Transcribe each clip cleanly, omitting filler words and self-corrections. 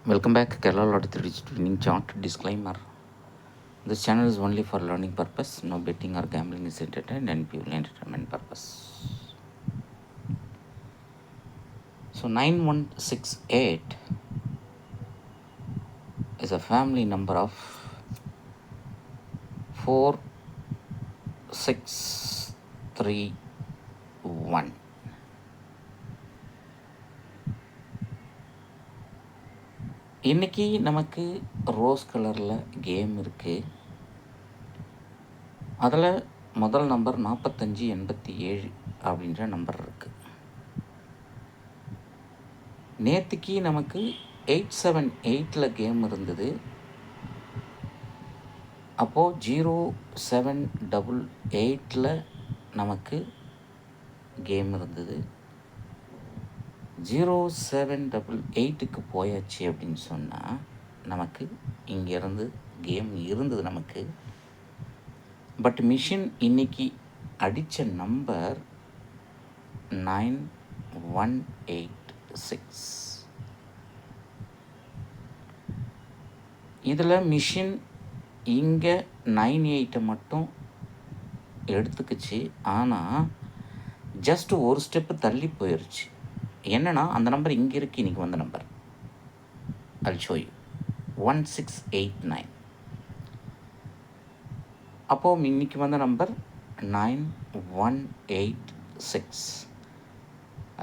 Welcome back, Kerala Lottery Digital Winning Chart. Disclaimer: this channel is only for learning purpose. No betting or gambling is entertained and purely entertainment purpose. So 9168 is a family number of 4631. இன்றைக்கி நமக்கு rose கலரில் game இருக்குது. அதில் முதல் number 4587 அப்படின்ற number இருக்குது. நேற்றுக்கு நமக்கு 878 கேம் இருந்தது. அப்போது 0788 நமக்கு கேம் இருந்தது. 0788க்கு போயாச்சு அப்படின்னு சொன்னால் நமக்கு இங்கேருந்து கேம் இருந்தது நமக்கு. பட் மிஷின் இன்னைக்கு அடித்த நம்பர் 9186. இதில் மிஷின் இங்கே 98 மட்டும் எடுத்துக்கிச்சு. ஆனால் ஜஸ்ட் ஒரு ஸ்டெப்பு தள்ளி போயிடுச்சு. என்னன்னா அந்த நம்பர் இங்கே இருக்குது. இன்றைக்கி வந்த நம்பர் I'll show you 1689. அப்போது இன்றைக்கி வந்த நம்பர் 9186.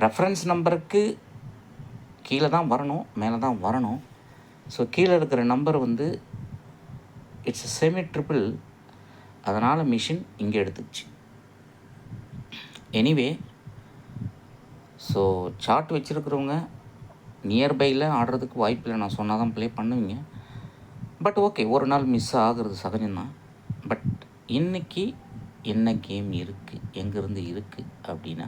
ரெஃபரன்ஸ் நம்பருக்கு கீழே தான் வரணும், மேலே தான் வரணும். ஸோ கீழே இருக்கிற நம்பர் வந்து இட்ஸ் செமி ட்ரிபிள். அதனால் மிஷின் இங்கே எடுத்துச்சு. எனிவே, ஸோ சார்ட் வச்சுருக்கிறவங்க நியர்பையில் ஆடுறதுக்கு வாய்ப்பு இல்லை. நான் சொன்னால் தான் ப்ளே பண்ணுவீங்க. பட் ஓகே, ஒரு நாள் மிஸ் ஆகுறது சகஜம்தான். பட் இன்றைக்கி என்ன கேம் இருக்குது, எங்கேருந்து இருக்குது அப்படின்னா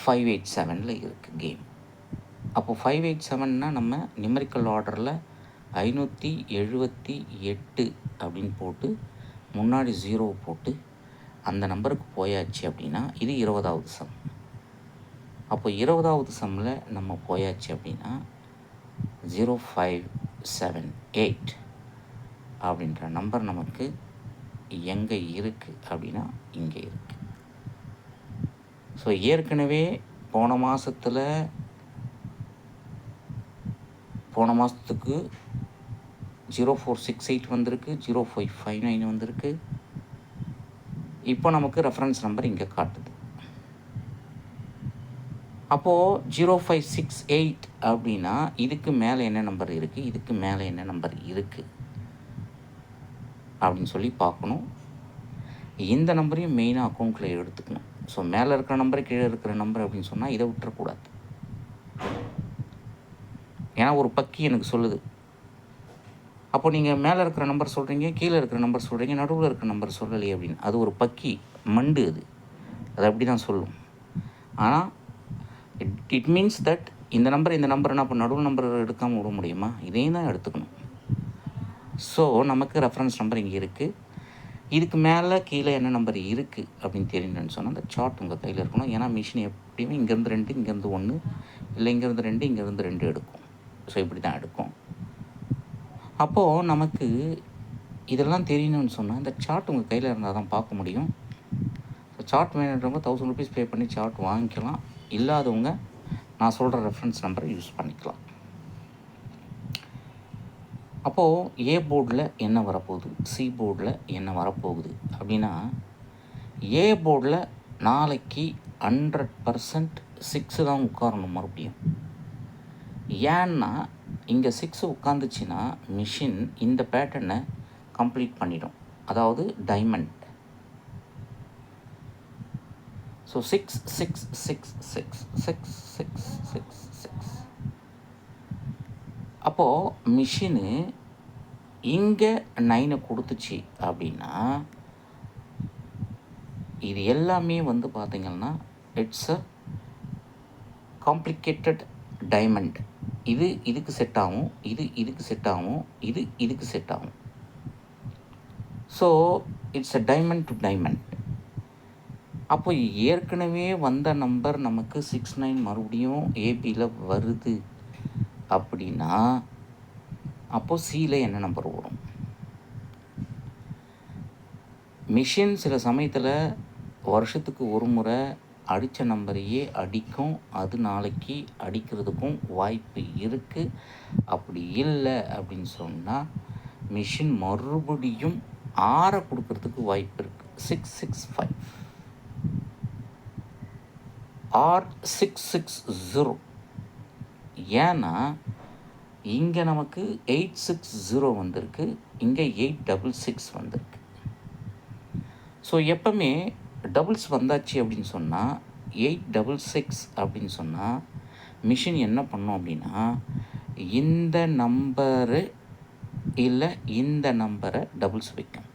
587 இருக்குது கேம். அப்போது 587னால் நம்ம நியூமெரிக்கல் ஆர்டரில் 578 அப்படின்னு போட்டு முன்னாடி 0 போட்டு அந்த நம்பருக்கு போயாச்சு அப்படின்னா இது 20வது சம். அப்போ 20வது சம்மில் நம்ம போயாச்சு அப்படின்னா 0578 அப்படின்ற நம்பர் நமக்கு எங்கே இருக்குது அப்படின்னா இங்கே இருக்குது. ஸோ ஏற்கனவே போன மாதத்துக்கு 0468 வந்திருக்கு, 0559 வந்திருக்கு. இப்போ நமக்கு ரெஃபரன்ஸ் நம்பர் இங்கே காட்டுது. அப்போது 0568 அப்படின்னா இதுக்கு மேலே என்ன நம்பர் இருக்குது, இதுக்கு மேலே என்ன நம்பர் இருக்குது அப்படின்னு சொல்லி பார்க்கணும். இந்த நம்பரையும் மெயினாக அக்கௌண்ட்டில் எடுத்துக்கணும். ஸோ மேலே இருக்கிற நம்பர், கீழே இருக்கிற நம்பர் அப்படின்னு சொன்னால் இதை விட்டுறக்கூடாது. ஏன்னா ஒரு பக்கி எனக்கு சொல்லுது. அப்போ நீங்கள் மேலே இருக்கிற நம்பர் சொல்கிறீங்க, கீழே இருக்கிற நம்பர் சொல்கிறீங்க, நடுவில் இருக்கிற நம்பர் சொல்லலையே அப்படின்னு. அது ஒரு பக்கி மண்டு. அது அப்படி தான் சொல்லும். ஆனால் இட் மீன்ஸ் தட் இந்த நம்பர் என்ன, அப்போ நடுவில் நம்பர் எடுக்காமல் விட முடியுமா? இதையும் தான் எடுத்துக்கணும். ஸோ நமக்கு ரெஃபரன்ஸ் நம்பர் இங்கே இருக்குது. இதுக்கு மேலே கீழே என்ன நம்பர் இருக்குது அப்படின்னு தெரியணுன்னு சொன்னால் அந்த சார்ட் உங்கள் கையில் இருக்கணும். ஏன்னா மிஷின் எப்படியுமே இங்கேருந்து 2, இங்கேருந்து 1, இல்லை இங்கேருந்து 2, இங்கேருந்து 2 எடுக்கும். ஸோ இப்படி தான் எடுக்கும். அப்போது நமக்கு இதெல்லாம் தெரியணும்னு சொன்னால் இந்த சார்ட் உங்கள் கையில் இருந்தால் தான் பார்க்க முடியும். ஸோ சார்ட் வேணுன்றவங்க 1000 rupees பே பண்ணி சார்ட் வாங்கிக்கலாம். இல்லாதவங்க நான் சொல்கிற ரெஃபரன்ஸ் நம்பரை யூஸ் பண்ணிக்கலாம். அப்போது ஏ போர்டில் என்ன வரப்போகுது, சி போர்டில் என்ன வரப்போகுது அப்படின்னா, ஏ போர்டில் நாளைக்கு 100% 6 தான் உட்காரணும் மறுபடியும். ஏன்னா இங்கே 6 உட்காந்துச்சின்னா மிஷின் இந்த பேட்டர்னை கம்ப்ளீட் பண்ணிடும். அதாவது டைமண்ட். ஸோ 6 6 6 6 6 6 6 6. அப்போது மிஷினு இங்கே 9 கொடுத்துச்சு அப்படின்னா இது எல்லாமே வந்து பார்த்திங்கன்னா இட்ஸ் அ காம்ப்ளிகேட்டட் டைமண்ட். இது இதுக்கு செட் ஆகும், இது இதுக்கு செட் ஆகும், இது இதுக்கு செட் ஆகும். So it's a diamond to diamond. அப்போ ஏற்கனவே வந்த நம்பர் நமக்கு 69 மறுபடியும் ஏபியில் வருது அப்படின்னா அப்போது சியில் என்ன நம்பர் வரும்? மிஷின் சில சமயத்தில் வருஷத்துக்கு ஒரு முறை அடித்த நம்பரையே அடிக்கும். அது நாளைக்கு அடிக்கிறதுக்கும் வாய்ப்பு இருக்குது. அப்படி இல்லை அப்படின்னு சொன்னால் மிஷின் மறுபடியும் 6 கொடுக்கறதுக்கு வாய்ப்பு இருக்குது. 665 ஆர் 660. ஏன்னா இங்கே நமக்கு 860 வந்திருக்கு, இங்கே 866 வந்திருக்கு. ஸோ எப்பவுமே டபுள்ஸ் வந்தாச்சு அப்படின்னு சொன்னால் 866 அப்படின்னு சொன்னால் மிஷின் என்ன பண்ணோம் அப்படின்னா இந்த நம்பரு இல்லை இந்த நம்பரை டபுள்ஸ் வைக்கும்.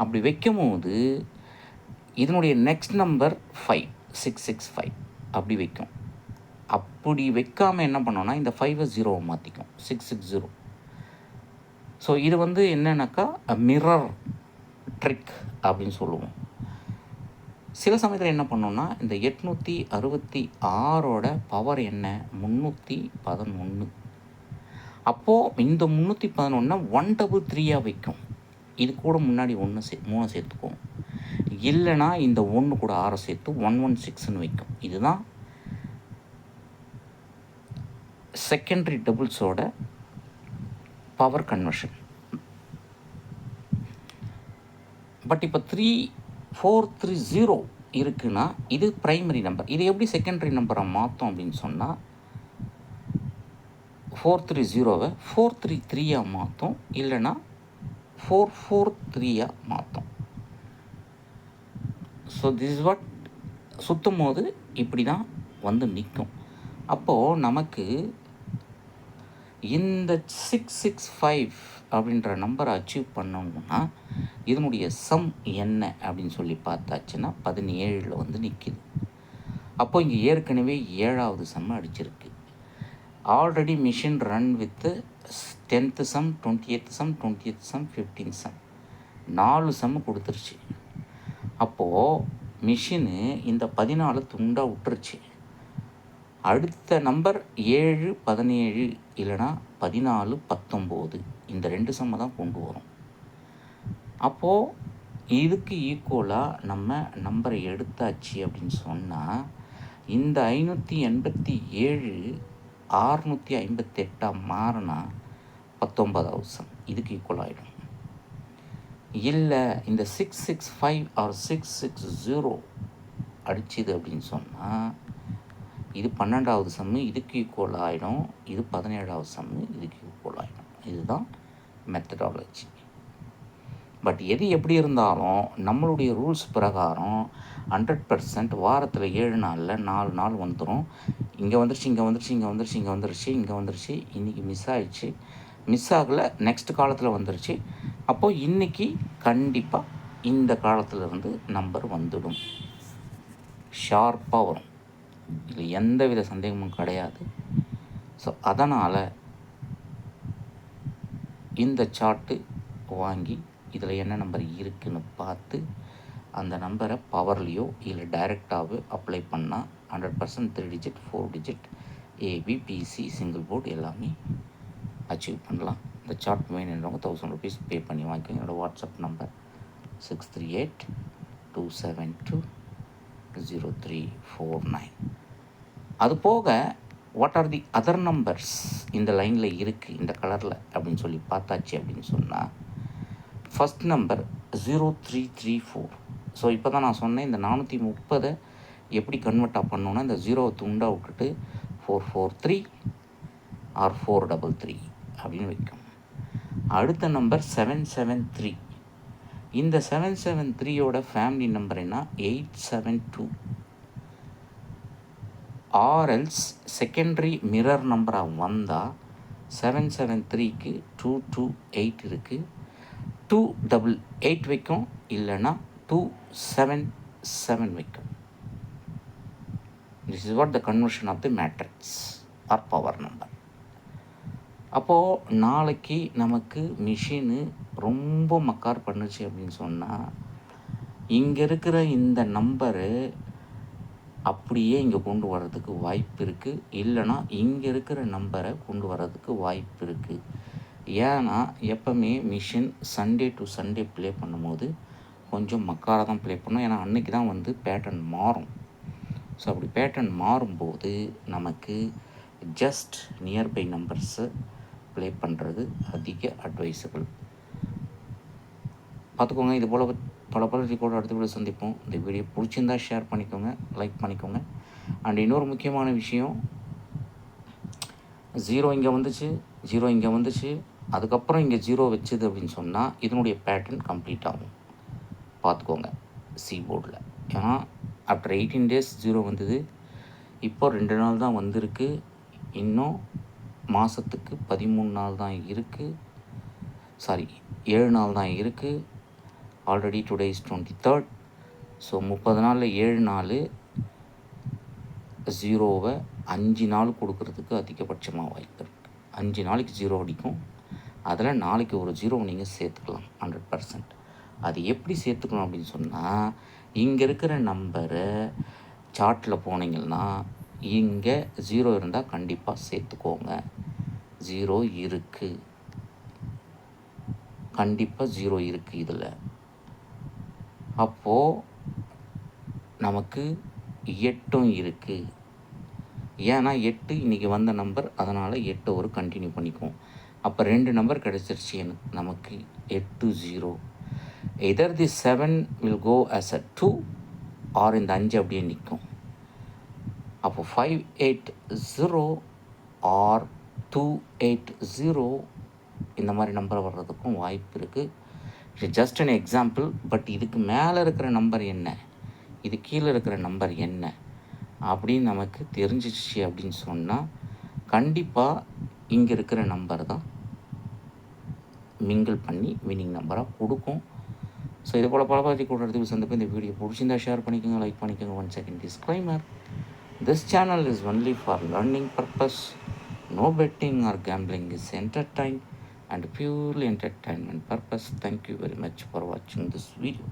அப்படி வைக்கும் போது இதனுடைய நெக்ஸ்ட் நம்பர் 5, 665 அப்படி வைக்கும். அப்படி வைக்காமல் என்ன பண்ணோன்னா இந்த 5 0 மாற்றிக்கும், 660. ஸோ இது என்னன்னாக்கா மிரர் ட்ரிக் அப்படின்னு சொல்லுவோம். சில சமயத்தில் என்ன பண்ணோன்னா இந்த 866ஓட பவர் என்ன? 311. அப்போது இந்த 311 133 வைக்கும். இது கூட முன்னாடி 3 சேர்த்துக்கும். இல்லைனா இந்த 1 கூட 6 சேர்த்து 116ன்னு வைக்கும். இதுதான் செகண்டரி டபுள்ஸோட பவர் கன்வர்ஷன். பட் இப்போ 3430 இருக்குன்னா இது ப்ரைமரி நம்பர். இது எப்படி செகண்டரி நம்பரை மாற்றோம் அப்படின்னு சொன்னால் 430வை 433 மாற்றும், இல்லைன்னா 443 மாற்றும். ஸோ திஸ் இஸ் வாட் சுற்றும் போது இப்படி தான் நிற்கும். அப்போது நமக்கு இந்த 665 அப்படின்ற நம்பரை அச்சீவ் பண்ணணும்னா இதனுடைய சம் என்ன அப்படின்னு சொல்லி பார்த்தாச்சுன்னா 17 நிற்கிது. அப்போ இங்கே ஏற்கனவே 7வது சம் அடிச்சிருக்கு. Already machine run with 10th sum, 20th sum, 20th sum, 15th sum, 4 sum கொடுத்துருச்சு. அப்போது மிஷினு இந்த 14 துண்டாக விட்டுருச்சு. அடுத்த நம்பர் 7 17 இல்லைனா 14 19 இந்த 2 சம்மை தான் கொண்டு வரும். அப்போது இதுக்கு ஈக்குவலாக நம்ம நம்பரை எடுத்தாச்சு அப்படின்னு சொன்னால் இந்த 587 658 மாறினா 19வது சம் இதுக்கு ஈக்குவல் ஆகிடும். இல்லை இந்த 665 ஆர் 660 அடிச்சுது அப்படின்னு சொன்னால் இது 12வது சம்மு இதுக்கு ஈக்குவல் ஆகிடும், இது 17வது சம்மு இதுக்கு ஈக்குவல் ஆகிடும். இதுதான் மெத்தடாலஜி. பட் எது எப்படி இருந்தாலும் நம்மளுடைய ரூல்ஸ் பிரகாரம் 100% வாரத்தில் 7 நாளில் 4 நாள் வந்துடும். இங்கே வந்துருச்சு, இங்கே வந்துருச்சு, இங்கே வந்துருச்சு, இங்கே வந்துருச்சு, இங்கே வந்துருச்சு, இன்றைக்கி மிஸ் ஆகிடுச்சு, மிஸ் ஆகலை நெக்ஸ்ட் காலத்தில் வந்துருச்சு. அப்போது இன்றைக்கி கண்டிப்பாக இந்த காலத்திலிருந்து நம்பர் வந்துடும், ஷார்ப்பாக வரும். இதில் எந்த வித சந்தேகமும் கிடையாது. ஸோ அதனால் இந்த சார்ட்டு வாங்கி இதில் என்ன நம்பர் இருக்குதுன்னு பார்த்து அந்த நம்பரை பவர்லேயோ இல்லை டைரெக்டாகவோ அப்ளை பண்ணால் 100% 3 digit 4 digit ABBC single board எல்லாமே அச்சீவ் பண்ணலாம். இந்த சார்ட் வேணுன்றவங்க 1000 rupees பே பண்ணி வாங்கிக்கோங்க. என்னோடய வாட்ஸ்அப் நம்பர் 638-272-0349. அது போக what are the other numbers இந்த லைனில் இருக்குது இந்த கலரில் அப்படின்னு சொல்லி பார்த்தாச்சு அப்படின்னு சொன்னால் ஃபஸ்ட் நம்பர் 0334. ஸோ இப்போ தான் நான் சொன்னேன் இந்த 430 எப்படி கன்வெர்ட்டாக பண்ணோன்னா இந்த 0 துண்டாக விட்டுட்டு 443 ஆர் 433 அப்படின்னு வைக்கும். அடுத்த நம்பர் 773. இந்த 773யோட ஃபேமிலி நம்பர் என்ன? 872. ஆர்எல்ஸ் செகண்டரி மிரர் நம்பராக வந்தால் 773க்கு 228 இருக்குது, 288 வைக்கும், இல்லைன்னா 277 வைக்கும். This is what the conversion of the matrix or power number. அப்போது நாளைக்கு நமக்கு மிஷினு ரொம்ப மக்கார் பண்ணுச்சு அப்படின்னு சொன்னால் இங்கே இருக்கிற இந்த நம்பரு அப்படியே இங்கே கொண்டு வர்றதுக்கு வாய்ப்பு இருக்குது. இல்லைனா இங்கே இருக்கிற நம்பரை கொண்டு வர்றதுக்கு வாய்ப்பு இருக்குது. ஏன்னா எப்போவுமே machine Sunday to Sunday play பண்ணும்போது கொஞ்சம் மக்காராக தான் ப்ளே பண்ணும். ஏன்னா அன்றைக்கி தான் வந்து பேட்டர்ன் மாறும். ஸோ அப்படி பேட்டர்ன் மாறும்போது நமக்கு ஜஸ்ட் நியர்பை நம்பர்ஸை ப்ளே பண்ணுறது அதிக அட்வைசபிள். பார்த்துக்கோங்க. இது போல் பல ரிகார்டு அடுத்த வீடியோ சந்திப்போம். இந்த வீடியோ பிடிச்சிருந்தா ஷேர் பண்ணிக்கோங்க, லைக் பண்ணிக்கோங்க. அண்ட் இன்னொரு முக்கியமான விஷயம், 0 இங்கே வந்துச்சு, 0 இங்கே வந்துச்சு, அதுக்கப்புறம் இங்கே 0 வச்சுது அப்படின்னு சொன்னால் இதனுடைய பேட்டர்ன் கம்ப்ளீட் ஆகும். பார்த்துக்கோங்க சி போர்டில். ஏன்னா ஆஃப்டர் 18 days 0 வந்தது. இப்போ 2 நாள் தான் வந்திருக்கு. இன்னும் மாதத்துக்கு 13 நாள் தான் இருக்குது. 7 நாள் தான் இருக்குது. Already today is 23rd. So 30 நாளில் 7 நாள் 0வை 5 நாள் கொடுக்கறதுக்கு அதிகபட்சமாக வாய்ப்பு இருக்குது. 5 நாளைக்கு 0 அடிக்கும். அதில் நாளைக்கு ஒரு 0 நீங்கள் சேர்த்துக்கலாம் 100%. அது எப்படி சேர்த்துக்கணும் அப்படின்னு சொன்னால், இங்கே இருக்கிற நம்பரை சார்ட்டில் போனீங்கன்னா இங்கே 0 இருந்தால் கண்டிப்பாக சேர்த்துக்கோங்க. 0 இருக்குது, கண்டிப்பாக 0 இருக்குது இதில். அப்போது நமக்கு 8ம் இருக்குது. ஏன்னா 8 இன்றைக்கி வந்த நம்பர், அதனால் 8 ஒரு கண்டினியூ பண்ணிக்குவோம். அப்போ 2 நம்பர் கிடச்சிருச்சு நமக்கு 8 0. Either the 7 will go as a 2 or இந்த 5 அப்படியே நிற்கும். அப்போ 580 ஆர் 280 இந்த மாதிரி நம்பர் வர்றதுக்கும் வாய்ப்பு இருக்குது. It's just an example. But இதுக்கு மேலே இருக்கிற நம்பர் என்ன, இது கீழே இருக்கிற நம்பர் என்ன அப்படின்னு நமக்கு தெரிஞ்சிச்சு அப்படின்னு சொன்னால் கண்டிப்பாக இங்கே இருக்கிற நம்பர் தான் மிங்கிள் பண்ணி வின்னிங் நம்பராக கொடுக்கும். ஸோ இது போல் பல கூட சந்திப்பு. இந்த வீடியோ பிடிச்சிருந்தா ஷேர் பண்ணிக்கோங்க, லைக் பண்ணிக்கோங்க. 1 second disclaimer. This channel is only for learning purpose. No betting or gambling is entertained and purely entertainment purpose. Thank you very much for watching this video.